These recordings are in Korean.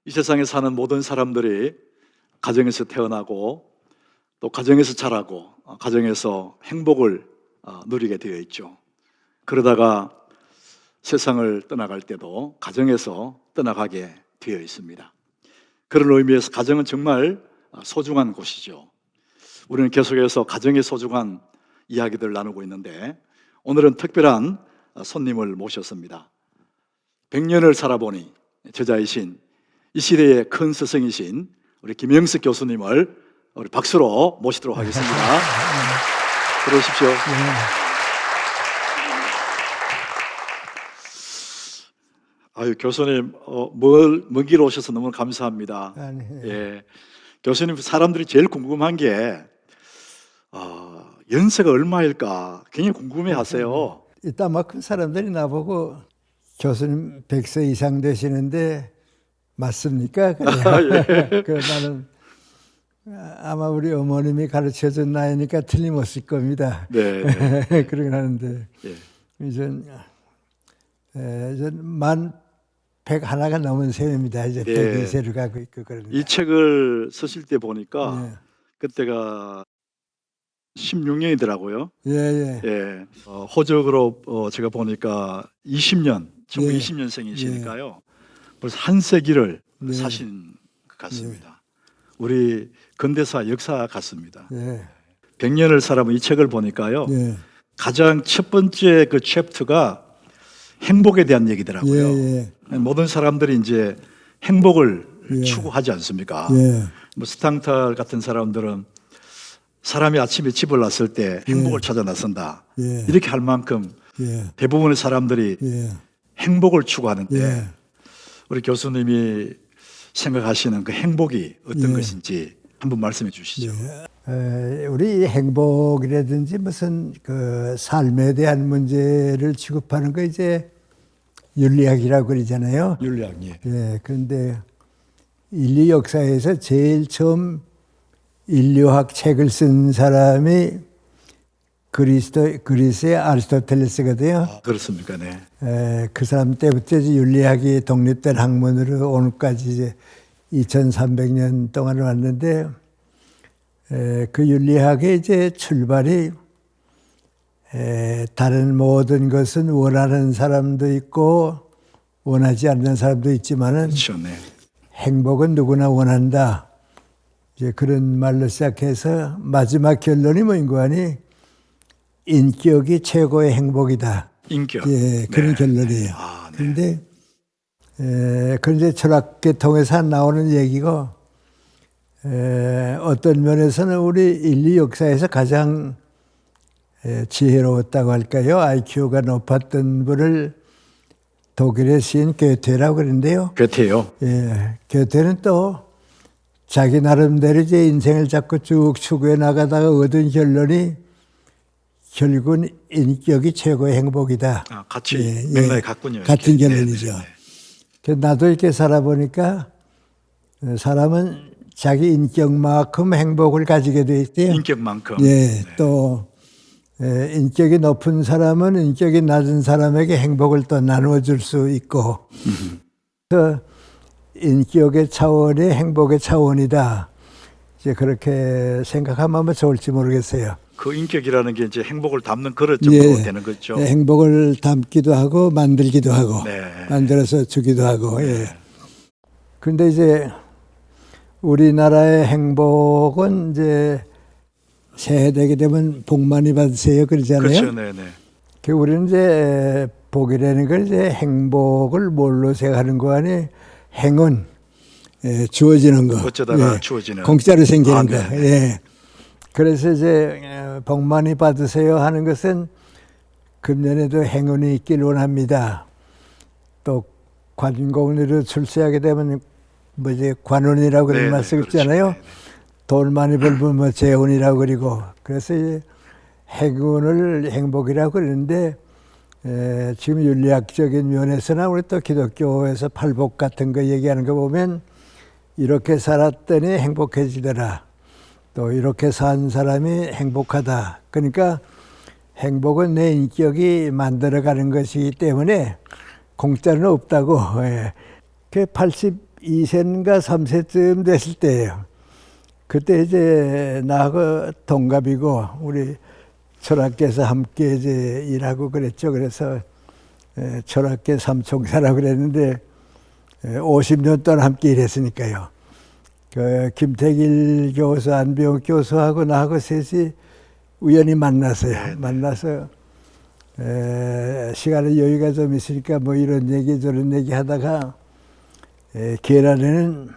이 세상에 사는 모든 사람들이 가정에서 태어나고 또 가정에서 자라고 가정에서 행복을 누리게 되어 있죠. 그러다가 세상을 떠나갈 때도 가정에서 떠나가게 되어 있습니다. 그런 의미에서 가정은 정말 소중한 곳이죠. 우리는 계속해서 가정의 소중한 이야기들을 나누고 있는데 오늘은 특별한 손님을 모셨습니다. 100년을 살아보니 저자이신 이 시대의 큰 스승이신 우리 김영석 교수님을 우리 박수로 모시도록 하겠습니다. 들어오십시오. 아유, 교수님, 먼 길 오셔서 너무 감사합니다. 예, 교수님, 사람들이 제일 궁금한 게 연세가 얼마일까 굉장히 궁금해하세요. 이따만큼 사람들이 나보고 교수님 100세 이상 되시는데 맞습니까? 그래. 나는 아마 우리 어머님이 가르쳐준 나이니까 틀림없을 겁니다. 네. 그러긴 하는데 예. 이젠 만 101가 넘은 셈입니다. 이제 네. 102세를 가고 있고 그럽니다. 이 책을 쓰실 때 보니까 네. 그때가 16년이더라고요. 예. 예. 호적으로 제가 보니까 20년, 1920년생이시니까요. 예. 벌써 한 세기를 네. 사신 것 같습니다. 우리 근대사 역사 같습니다. 예. 100년을 살아본 이 책을 보니까요. 예. 가장 첫 번째 그 챕터가 행복에 대한 얘기더라고요. 예. 모든 사람들이 이제 행복을 예. 추구하지 않습니까? 예. 뭐 스탕탈 같은 사람들은 사람이 아침에 집을 났을 때 행복을 찾아 나선다. 예. 이렇게 할 만큼 예. 대부분의 사람들이 예. 행복을 추구하는데 예. 우리 교수님이 생각하시는 그 행복이 어떤 예. 것인지 한번 말씀해 주시죠. 우리 행복이라든지 무슨 그 삶에 대한 문제를 취급하는 거 이제 윤리학이라고 그러잖아요. 윤리학. 예. 그런데 인류 역사에서 제일 처음 인류학 책을 쓴 사람이 그리스의 아리스토텔레스거든요. 그렇습니까? 네. 그 사람 때부터 이제 윤리학이 독립된 학문으로 오늘까지 이제 2300년 동안 왔는데 그 윤리학의 이제 출발이 다른 모든 것은 원하는 사람도 있고 원하지 않는 사람도 있지만은 그렇죠. 네. 행복은 누구나 원한다. 이제 그런 말로 시작해서 마지막 결론이 뭐인 거 아니? 인격이 최고의 행복이다. 인격. 예, 그런 결론이에요. 네. 그런데 그런데 철학계 통해서 나오는 얘기고 어떤 면에서는 우리 인류 역사에서 가장 지혜로웠다고 할까요? IQ가 높았던 분을 독일의 시인 괴테라고 그러는데요. 괴테요. 예, 괴테는 또 자기 나름대로 이제 인생을 자꾸 쭉 추구해 나가다가 얻은 결론이 결국은 인격이 최고의 행복이다. 같이 맥락이 같군요. 같은 이렇게. 결론이죠. 네. 그래서 나도 이렇게 살아보니까 사람은 자기 인격만큼 행복을 가지게 돼 있대요. 인격만큼. 예, 네. 또 인격이 높은 사람은 인격이 낮은 사람에게 행복을 또 나누어 줄 수 있고 그 인격의 차원이 행복의 차원이다. 이제 그렇게 생각하면 아마 좋을지 모르겠어요. 그 인격이라는 게 이제 행복을 담는 그릇 정도로 되는 거죠. 네, 행복을 담기도 하고 만들기도 하고 네. 만들어서 주기도 하고. 예. 그런데 이제 우리나라의 행복은 이제 새해 되게 되면 복 많이 받으세요 그러잖아요. 그렇죠. 네. 우리는 이제 복이라는 걸 이제 행복을 뭘로 생각하는 거 아니? 행운, 주어지는 거. 어쩌다가 주어지는. 공짜로 생기는 거. 네네. 예. 그래서 이제 복 많이 받으세요 하는 것은 금년에도 행운이 있길 원합니다. 또 관공리로 출세하게 되면 뭐 이제 관운이라고 그런 말 쓰잖아요. 그렇죠. 돈 많이 벌면 뭐 재운이라고 그러고. 그래서 이제 행운을 행복이라고 그러는데 지금 윤리학적인 면에서나 우리 또 기독교에서 팔복 같은 거 얘기하는 거 보면 이렇게 살았더니 행복해지더라. 또 이렇게 산 사람이 행복하다. 그러니까 행복은 내 인격이 만들어가는 것이기 때문에 공짜는 없다고. 그 2세인가 3세쯤 됐을 때예요. 그때 이제 나하고 동갑이고 우리 철학계에서 함께 이제 일하고 그랬죠. 그래서 철학계 삼총사라고 그랬는데 50년 동안 함께 일했으니까요. 그 김태길 교수, 안병욱 교수하고 나하고 셋이 우연히 만났어요. 만나서 시간에 여유가 좀 있으니까 뭐 이런 얘기 저런 얘기 하다가 계란에는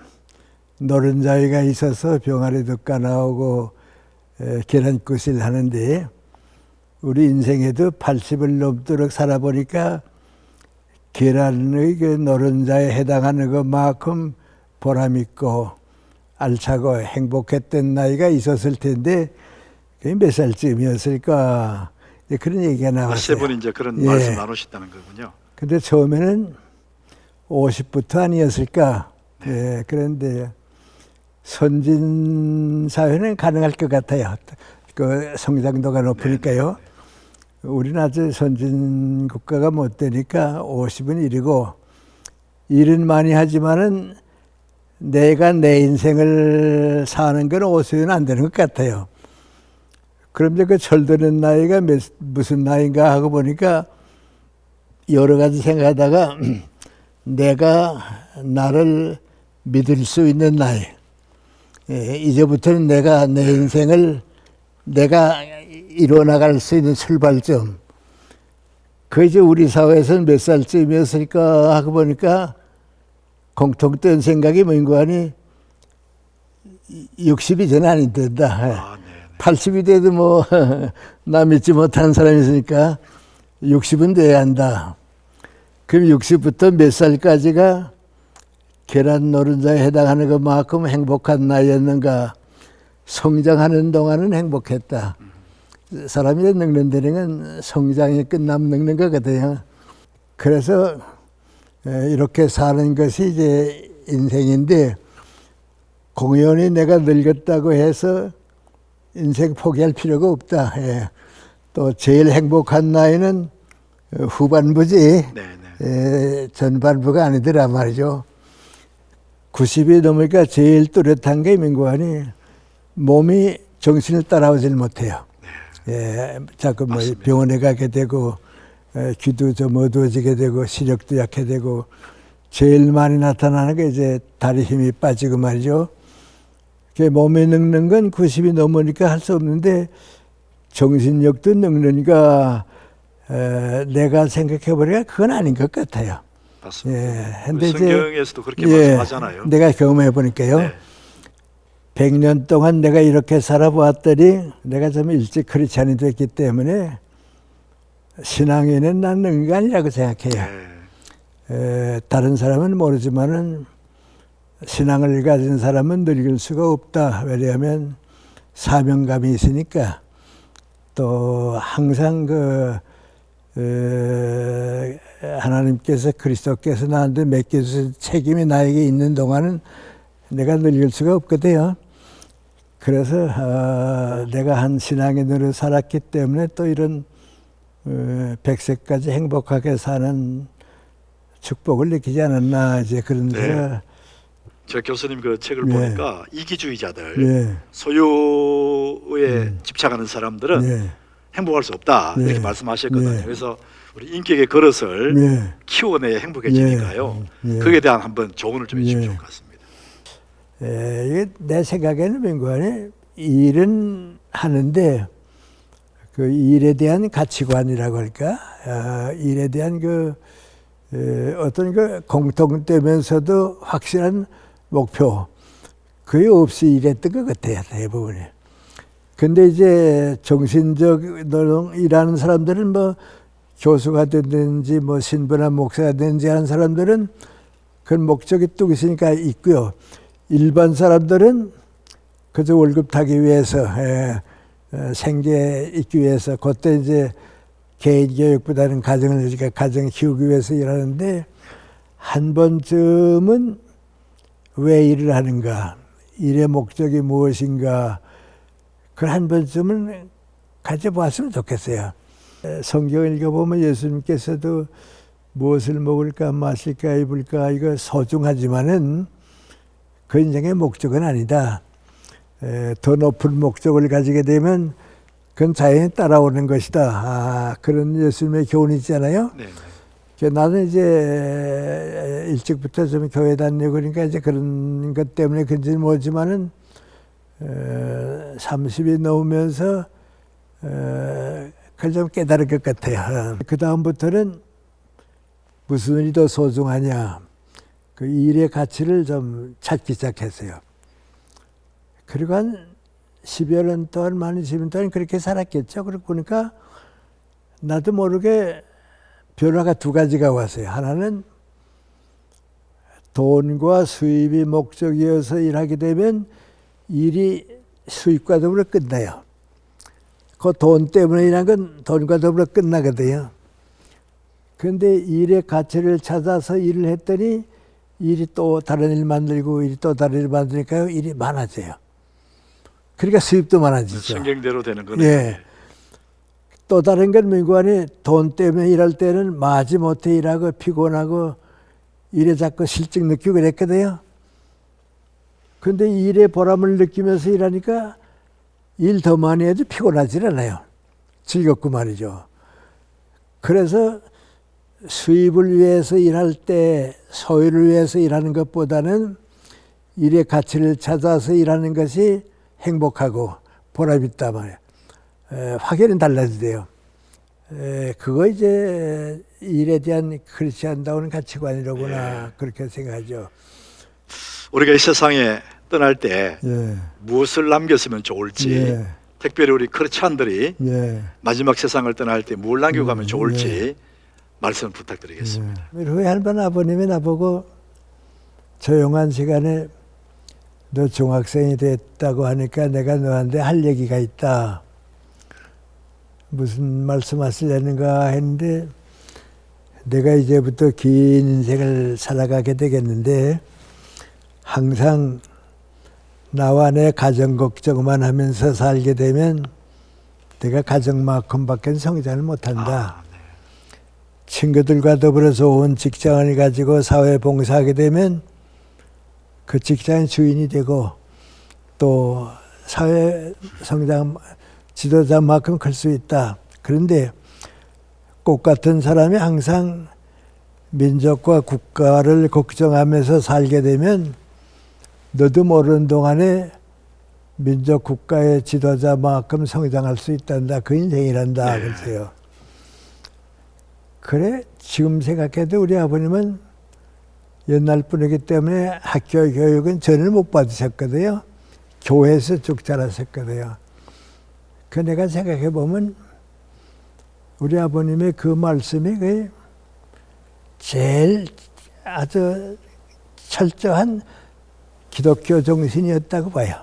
노른자위가 있어서 병아리도 까나오고 계란굿을 하는데 우리 인생에도 80을 넘도록 살아보니까 계란의 그 노른자에 해당하는 것만큼 보람있고 알차고 행복했던 나이가 있었을 텐데 그게 몇 살쯤이었을까 그런 얘기가 나왔어요. 세 분이 이제 그런 말씀 나누셨다는 거군요. 근데 처음에는 50부터 아니었을까. 그런데 선진 사회는 가능할 것 같아요. 그 성장도가 높으니까요. 우리는 아주 선진 국가가 못 되니까 50은 일이고 일은 많이 하지만은 내가 내 인생을 사는 건 50은 안 되는 것 같아요. 그런데 그 철드는 나이가 무슨 나이인가 하고 보니까 여러 가지 생각하다가 내가 나를 믿을 수 있는 나이. 이제부터는 내가 내 인생을 내가 이뤄나갈 수 있는 출발점. 그 이제 우리 사회에서는 몇 살쯤이었을까 하고 보니까 공통 뜬 생각이 뭔가 하니 60이 전 아닌 된다. 80이 돼도 뭐 나 믿지 못하는 사람이 있으니까 60은 돼야 한다. 그럼 60부터 몇 살까지가 계란 노른자에 해당하는 것만큼 행복한 나이였는가. 성장하는 동안은 행복했다. 사람이 늙는 데는 성장이 끝나면 늙는 거거든요. 그래서 이렇게 사는 것이 이제 인생인데 공연히 내가 늙었다고 해서 인생 포기할 필요가 없다. 또 제일 행복한 나이는 후반부지 전반부가 아니더라 말이죠. 90이 넘으니까 제일 뚜렷한 게 민구하니 몸이 정신을 따라오질 못해요. 자꾸 뭐 병원에 가게 되고 귀도 좀 어두워지게 되고 시력도 약해지고 제일 많이 나타나는 게 이제 다리 힘이 빠지고 말이죠. 몸이 늙는 건 90이 넘으니까 할 수 없는데 정신력도 늙으니까 내가 생각해보니까 그건 아닌 것 같아요. 맞습니다. 성경에서도 그렇게 말씀하잖아요. 내가 경험해보니까요. 100년 동안 내가 이렇게 살아보았더니 내가 좀 일찍 크리스찬이 됐기 때문에 신앙에는 난 늙은 게 아니라고 생각해요. 다른 사람은 모르지만은 신앙을 가진 사람은 늙을 수가 없다. 왜냐하면 사명감이 있으니까 또 항상 하나님께서 그리스도께서 나한테 맡겨주신 책임이 나에게 있는 동안은 내가 늙을 수가 없거든요. 그래서 내가 한 신앙의 노릇 살았기 때문에 또 이런 100세까지 행복하게 사는 축복을 느끼지 않았나 이제 그런 데가. 저 교수님 그 책을 보니까 이기주의자들, 소유에 집착하는 사람들은 행복할 수 없다 이렇게 말씀하셨거든요. 그래서 우리 인격의 그릇을 키워내야 행복해지니까요. 거기에 대한 한번 조언을 좀 해주시면 좋을 것 같습니다. 이게 내 생각에는 민관이 일은 하는데 그 일에 대한 가치관이라고 할까, 일에 대한 어떤 공통되면서도 확실한 목표, 그게 없이 일했던 것 같아요, 대부분이. 근데 이제 정신적 노동 일하는 사람들은 뭐 교수가 되든지 뭐 신부나 목사가 되든지 하는 사람들은 그런 목적이 뚝 있으니까 있고요. 일반 사람들은 그저 월급 타기 위해서, 생계 있기 위해서, 그때 이제 개인 교육보다는 가정을 키우기 위해서 일하는데, 한 번쯤은 왜 일을 하는가, 일의 목적이 무엇인가, 그걸 한 번쯤은 가져보았으면 좋겠어요. 성경 읽어보면 예수님께서도 무엇을 먹을까, 마실까, 입을까, 이거 소중하지만은 그 인생의 목적은 아니다. 더 높은 목적을 가지게 되면 그건 자연히 따라오는 것이다. 그런 예수님의 교훈이 있잖아요. 네. 나는 이제 일찍부터 좀 교회 다니고 그러니까 이제 그런 것 때문에 그런지는 모르지만은 30이 넘으면서 그걸 좀 깨달을 것 같아요. 그 다음부터는 무슨 일이 더 소중하냐, 그 일의 가치를 좀 찾기 시작했어요. 그리고 한 10여 년 동안, 많은 10년 동안 그렇게 살았겠죠. 그러니까 나도 모르게 변화가 두 가지가 왔어요. 하나는 돈과 수입이 목적이어서 일하게 되면 일이 수입과 더불어 끝나요. 그 돈 때문에 일한 건 돈과 더불어 끝나거든요. 그런데 일의 가치를 찾아서 일을 했더니 일이 또 다른 일 만들고 일이 또 다른 일 만드니까요. 일이 많아져요. 그러니까 수입도 많아지죠. 성경대로 되는 거네요. 예. 또 다른 건 민관이 돈 때문에 일할 때는 마지못해 일하고 피곤하고 일에 자꾸 실증 느끼고 그랬거든요. 근데 일의 보람을 느끼면서 일하니까 일 더 많이 해도 피곤하지 않아요. 즐겁고 말이죠. 그래서 수입을 위해서 일할 때 소유를 위해서 일하는 것보다는 일의 가치를 찾아서 일하는 것이 행복하고 보람있단 말이에요. 확연히 달라지대요. 그거 이제 일에 대한 크리스천다운 가치관이로구나 그렇게 생각하죠. 우리가 이 세상에 떠날 때 예. 무엇을 남겼으면 좋을지 예. 특별히 우리 크리스찬들이 예. 마지막 세상을 떠날 때 뭘 남기고 가면 좋을지 말씀 부탁드리겠습니다. 우리 한번 아버님이 나보고 조용한 시간에 너 중학생이 됐다고 하니까 내가 너한테 할 얘기가 있다. 무슨 말씀하시려는가 했는데 내가 이제부터 긴 인생을 살아가게 되겠는데 항상 나와 내 가정 걱정만 하면서 살게 되면 내가 가정만큼밖에 성장을 못한다. 네. 친구들과 더불어 좋은 직장을 가지고 사회 봉사하게 되면 그 직장의 주인이 되고 또 사회 성장 지도자만큼 클 수 있다. 그런데 꽃 같은 사람이 항상 민족과 국가를 걱정하면서 살게 되면 너도 모르는 동안에 민족 국가의 지도자만큼 성장할 수 있단다. 그 인생이란다. 그러세요. 그래 지금 생각해도 우리 아버님은 옛날 분이기 때문에 학교 교육은 전혀 못 받으셨거든요. 교회에서 쭉 자라셨거든요. 그 내가 생각해 보면 우리 아버님의 그 말씀이 그 제일 아주 철저한 기독교 정신이었다고 봐요.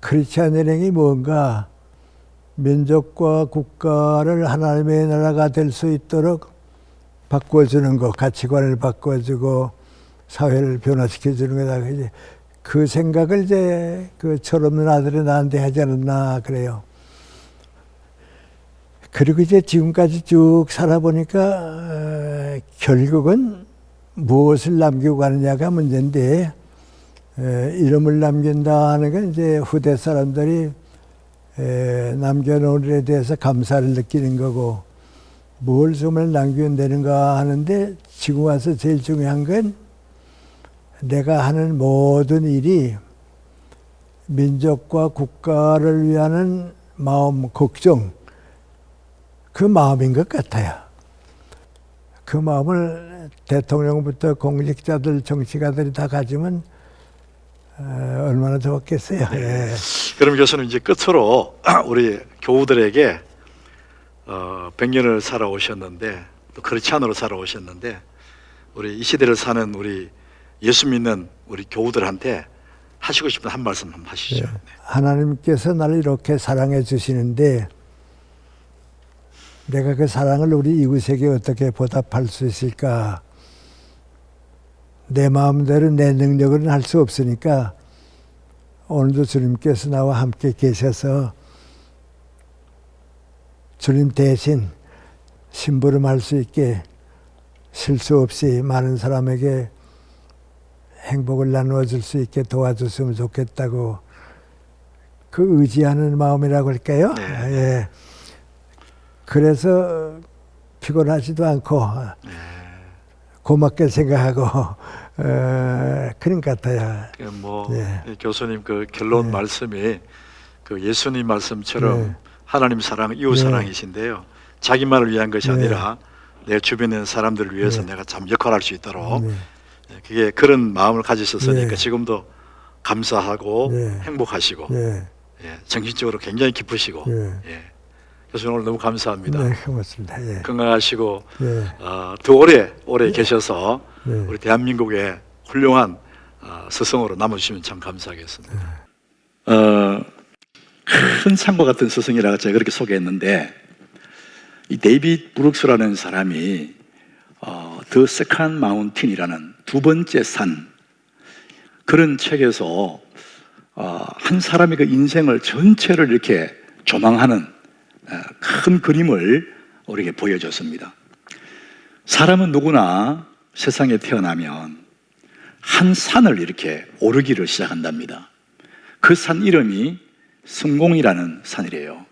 크리스찬 일행이 뭔가 민족과 국가를 하나님의 나라가 될 수 있도록 바꿔주는 것, 가치관을 바꿔주고 사회를 변화시켜주는 거다. 그 생각을 이제 그 철없는 아들이 나한테 하지 않았나 그래요. 그리고 이제 지금까지 쭉 살아보니까 결국은 무엇을 남기고 가느냐가 문제인데 이름을 남긴다 하는 건 이제 후대 사람들이 남겨놓은 일에 대해서 감사를 느끼는 거고 뭘 정말 남기면 되는가 하는데 지금 와서 제일 중요한 건 내가 하는 모든 일이 민족과 국가를 위한 마음, 걱정 그 마음인 것 같아요. 그 마음을 대통령부터 공직자들, 정치가들이 다 가지면 얼마나 좋겠어요. 네. 그럼 교수님 이제 끝으로 우리 교우들에게 100년을 살아오셨는데 또 크리스찬으로 살아오셨는데 우리 이 시대를 사는 우리 예수 믿는 우리 교우들한테 하시고 싶은 한 말씀 한번 하시죠. 네. 하나님께서 나를 이렇게 사랑해 주시는데 내가 그 사랑을 우리 이웃에게 어떻게 보답할 수 있을까? 내 마음대로 내 능력으로는 할 수 없으니까 오늘도 주님께서 나와 함께 계셔서 주님 대신 심부름할 수 있게 실수 없이 많은 사람에게 행복을 나누어 줄 수 있게 도와줬으면 좋겠다고 그 의지하는 마음이라고 할까요? 예. 그래서 피곤하지도 않고 고맙게 생각하고 그런 것 같아요. 뭐 교수님 그 결론 말씀이 그 예수님 말씀처럼 하나님 사랑, 이웃 사랑이신데요. 자기만을 위한 것이 아니라 내 주변에 있는 사람들을 위해서 내가 참 역할할 수 있도록 그게 그런 마음을 가지셨으니까 지금도 감사하고 행복하시고 정신적으로 굉장히 기쁘시고 교수님 오늘 너무 감사합니다. 네, 고맙습니다. 건강하시고 더 오래 계셔서 우리 대한민국의 훌륭한 스승으로 남아주시면 참 감사하겠습니다. 큰 산과 같은 스승이라고 제가 그렇게 소개했는데 이 데이빗 브룩스라는 사람이 The Second Mountain이라는 두 번째 산 그런 책에서 한 사람의 그 인생을 전체를 이렇게 조망하는 큰 그림을 우리에게 보여줬습니다. 사람은 누구나 세상에 태어나면 한 산을 이렇게 오르기를 시작한답니다. 그 산 이름이 성공이라는 산이래요.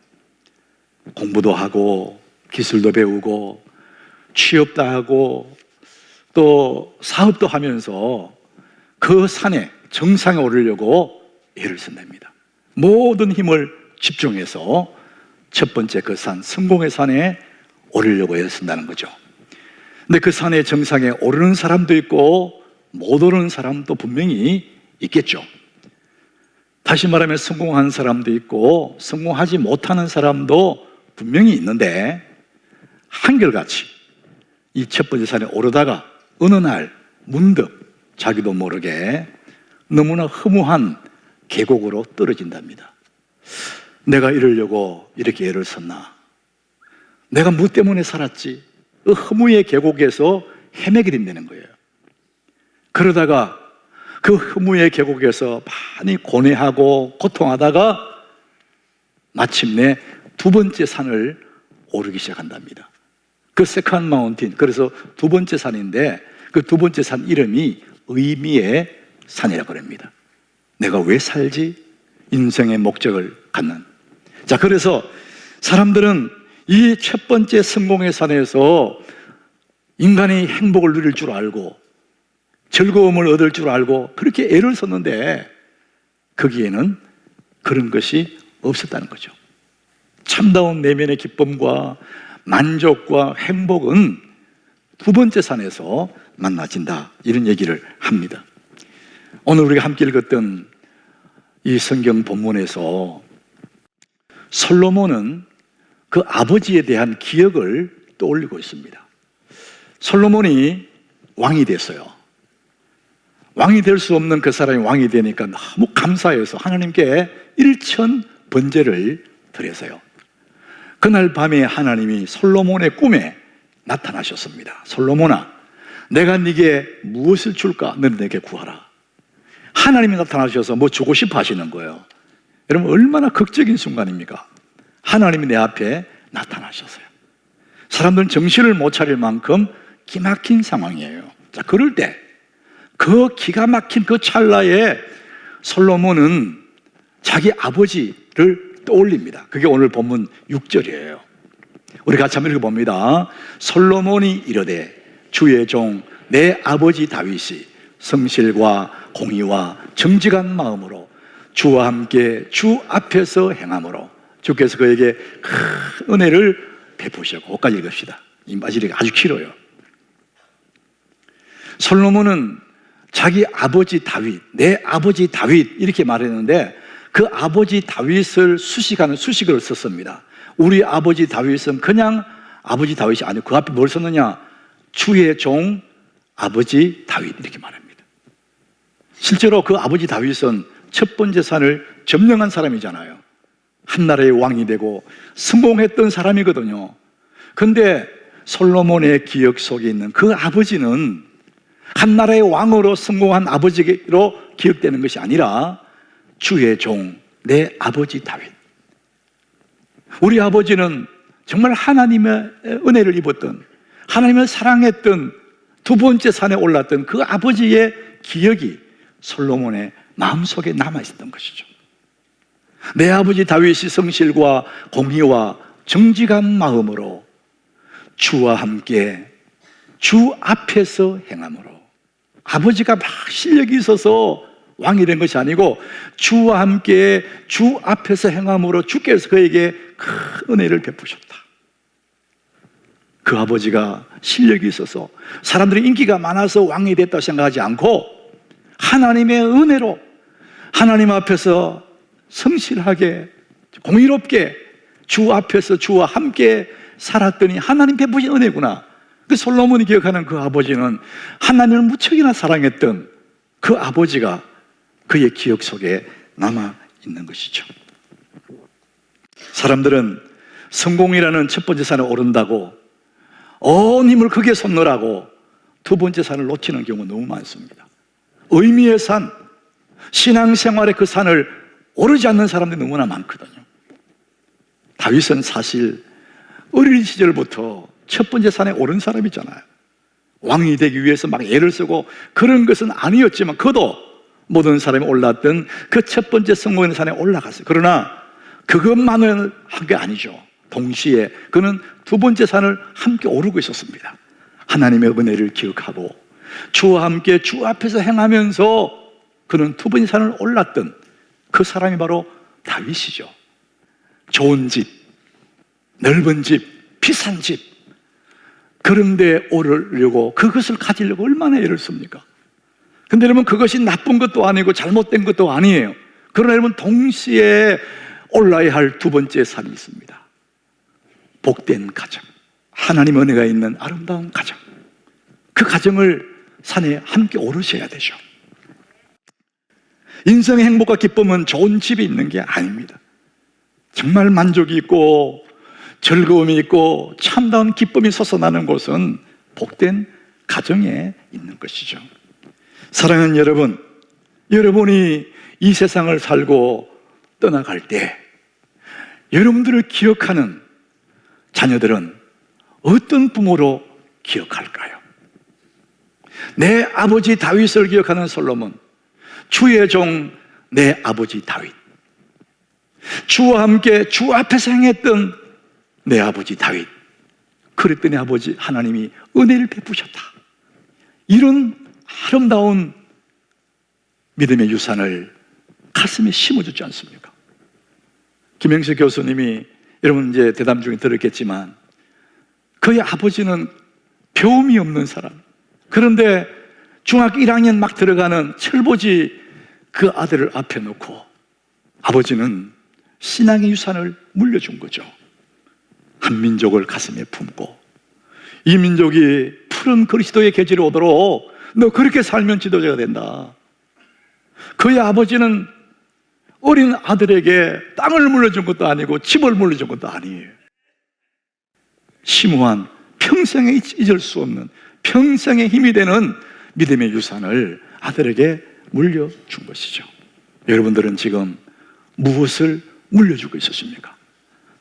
공부도 하고 기술도 배우고 취업도 하고 또 사업도 하면서 그 산에 정상에 오르려고 애를 쓴답니다. 모든 힘을 집중해서 첫 번째 그 산, 성공의 산에 오르려고 애를 쓴다는 거죠. 근데 그 산의 정상에 오르는 사람도 있고 못 오르는 사람도 분명히 있겠죠. 다시 말하면 성공한 사람도 있고 성공하지 못하는 사람도 분명히 있는데 한결같이 이 첫 번째 산에 오르다가 어느 날 문득 자기도 모르게 너무나 허무한 계곡으로 떨어진답니다. 내가 이러려고 이렇게 애를 썼나? 내가 뭐 때문에 살았지? 그 허무의 계곡에서 헤매게 된다는 거예요. 그러다가 그 허무의 계곡에서 많이 고뇌하고 고통하다가 마침내 두 번째 산을 오르기 시작한답니다. 그 세컨드 마운틴, 그래서 두 번째 산인데 그 두 번째 산 이름이 의미의 산이라고 합니다. 내가 왜 살지? 인생의 목적을 갖는. 자, 그래서 사람들은 이 첫 번째 성공의 산에서 인간이 행복을 누릴 줄 알고 즐거움을 얻을 줄 알고 그렇게 애를 썼는데 거기에는 그런 것이 없었다는 거죠. 참다운 내면의 기쁨과 만족과 행복은 두 번째 산에서 만나진다, 이런 얘기를 합니다. 오늘 우리가 함께 읽었던 이 성경 본문에서 솔로몬은 그 아버지에 대한 기억을 떠올리고 있습니다. 솔로몬이 왕이 됐어요. 왕이 될 수 없는 그 사람이 왕이 되니까 너무 감사해서 하나님께 일천 번제를 드려서요. 그날 밤에 하나님이 솔로몬의 꿈에 나타나셨습니다. 솔로몬아, 내가 네게 무엇을 줄까? 너는 내게 구하라. 하나님이 나타나셔서 뭐 주고 싶어 하시는 거예요. 여러분, 얼마나 극적인 순간입니까? 하나님이 내 앞에 나타나셨어요. 사람들은 정신을 못 차릴 만큼 기막힌 상황이에요. 자, 그럴 때 그 기가 막힌 그 찰나에 솔로몬은 자기 아버지를 떠올립니다. 그게 오늘 본문 6절이에요. 우리 같이 한번 읽어봅니다. 솔로몬이 이르되 주의 종 내 아버지 다윗이 성실과 공의와 정직한 마음으로 주와 함께 주 앞에서 행함으로 주께서 그에게 큰 은혜를 베푸셨고. 거기까지 읽읍시다. 이 마지막이 아주 길어요. 솔로몬은 자기 아버지 다윗, 내 아버지 다윗 이렇게 말했는데 그 아버지 다윗을 수식하는 수식을 썼습니다. 우리 아버지 다윗은 그냥 아버지 다윗이 아니고 그 앞에 뭘 썼느냐? 주의 종 아버지 다윗 이렇게 말합니다. 실제로 그 아버지 다윗은 첫 번째 산을 점령한 사람이잖아요. 한 나라의 왕이 되고 성공했던 사람이거든요. 그런데 솔로몬의 기억 속에 있는 그 아버지는 한 나라의 왕으로 성공한 아버지로 기억되는 것이 아니라 주의 종, 내 아버지 다윗. 우리 아버지는 정말 하나님의 은혜를 입었던, 하나님을 사랑했던 두 번째 산에 올랐던 그 아버지의 기억이 솔로몬의 마음속에 남아있었던 것이죠. 내 아버지 다윗이 성실과 공의와 정직한 마음으로 주와 함께 주 앞에서 행함으로, 아버지가 막 실력이 있어서 왕이 된 것이 아니고 주와 함께 주 앞에서 행함으로 주께서 그에게 큰 은혜를 베푸셨다. 그 아버지가 실력이 있어서 사람들이 인기가 많아서 왕이 됐다고 생각하지 않고 하나님의 은혜로 하나님 앞에서 성실하게 공의롭게 주 앞에서 주와 함께 살았더니 하나님 베푸신 은혜구나. 그 솔로몬이 기억하는 그 아버지는 하나님을 무척이나 사랑했던 그 아버지가 그의 기억 속에 남아 있는 것이죠. 사람들은 성공이라는 첫 번째 산에 오른다고 온 힘을 크게 쏟느라고 두 번째 산을 놓치는 경우가 너무 많습니다. 의미의 산, 신앙생활의 그 산을 오르지 않는 사람들이 너무나 많거든요. 다윗은 사실 어린 시절부터 첫 번째 산에 오른 사람이잖아요. 왕이 되기 위해서 막 애를 쓰고 그런 것은 아니었지만 그도 모든 사람이 올랐던 그 첫 번째 성공의 산에 올라갔어요. 그러나 그것만을 한 게 아니죠. 동시에 그는 두 번째 산을 함께 오르고 있었습니다. 하나님의 은혜를 기억하고 주와 함께 주 앞에서 행하면서 그는 두 번째 산을 올랐던 그 사람이 바로 다윗이죠. 좋은 집, 넓은 집, 비싼 집, 그런데 오르려고 그것을 가지려고 얼마나 애를 씁니까? 근데 여러분, 그것이 나쁜 것도 아니고 잘못된 것도 아니에요. 그러나 여러분, 동시에 올라야 할 두 번째 산이 있습니다. 복된 가정, 하나님 은혜가 있는 아름다운 가정, 그 가정을 산에 함께 오르셔야 되죠. 인생의 행복과 기쁨은 좋은 집에 있는 게 아닙니다. 정말 만족이 있고 즐거움이 있고 참다운 기쁨이 솟아나는 곳은 복된 가정에 있는 것이죠. 사랑하는 여러분, 여러분이 이 세상을 살고 떠나갈 때 여러분들을 기억하는 자녀들은 어떤 부모로 기억할까요? 내 아버지 다윗을 기억하는 솔로몬, 주의 종 내 아버지 다윗, 주와 함께 주 앞에서 행했던 내 아버지 다윗, 그랬더니 아버지 하나님이 은혜를 베푸셨다. 이런 아름다운 믿음의 유산을 가슴에 심어주지 않습니까? 김영식 교수님이, 여러분 이제 대담 중에 들었겠지만, 그의 아버지는 배움이 없는 사람, 그런데 중학교 1학년 막 들어가는 철보지 그 아들을 앞에 놓고 아버지는 신앙의 유산을 물려준 거죠. 한 민족을 가슴에 품고 이 민족이 푸른 그리스도의 계절이 오도록 너 그렇게 살면 지도자가 된다. 그의 아버지는 어린 아들에게 땅을 물려준 것도 아니고 집을 물려준 것도 아니에요. 심오한, 평생에 잊을 수 없는, 평생의 힘이 되는 믿음의 유산을 아들에게 물려준 것이죠. 여러분들은 지금 무엇을 물려주고 있으십니까?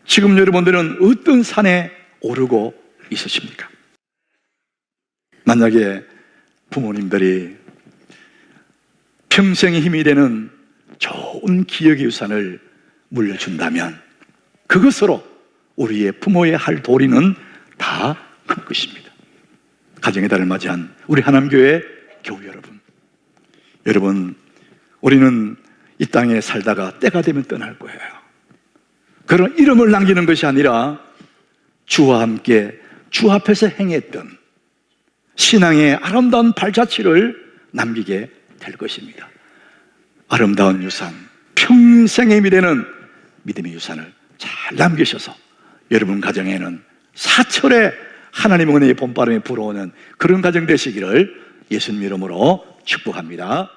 지금 여러분들은 어떤 산에 오르고 있으십니까? 만약에 부모님들이 평생의 힘이 되는 좋은 기억의 유산을 물려준다면 그것으로 우리의 부모의 할 도리는 다 큰 것입니다. 가정의 달을 맞이한 우리 하남교회 교우 여러분, 우리는 이 땅에 살다가 때가 되면 떠날 거예요. 그런 이름을 남기는 것이 아니라 주와 함께 주 앞에서 행했던 신앙의 아름다운 발자취를 남기게 될 것입니다. 아름다운 유산, 평생의 미래는 믿음의 유산을 잘 남기셔서 여러분 가정에는 사철의 하나님의 은혜의 봄바람이 불어오는 그런 가정 되시기를 예수님 이름으로 축복합니다.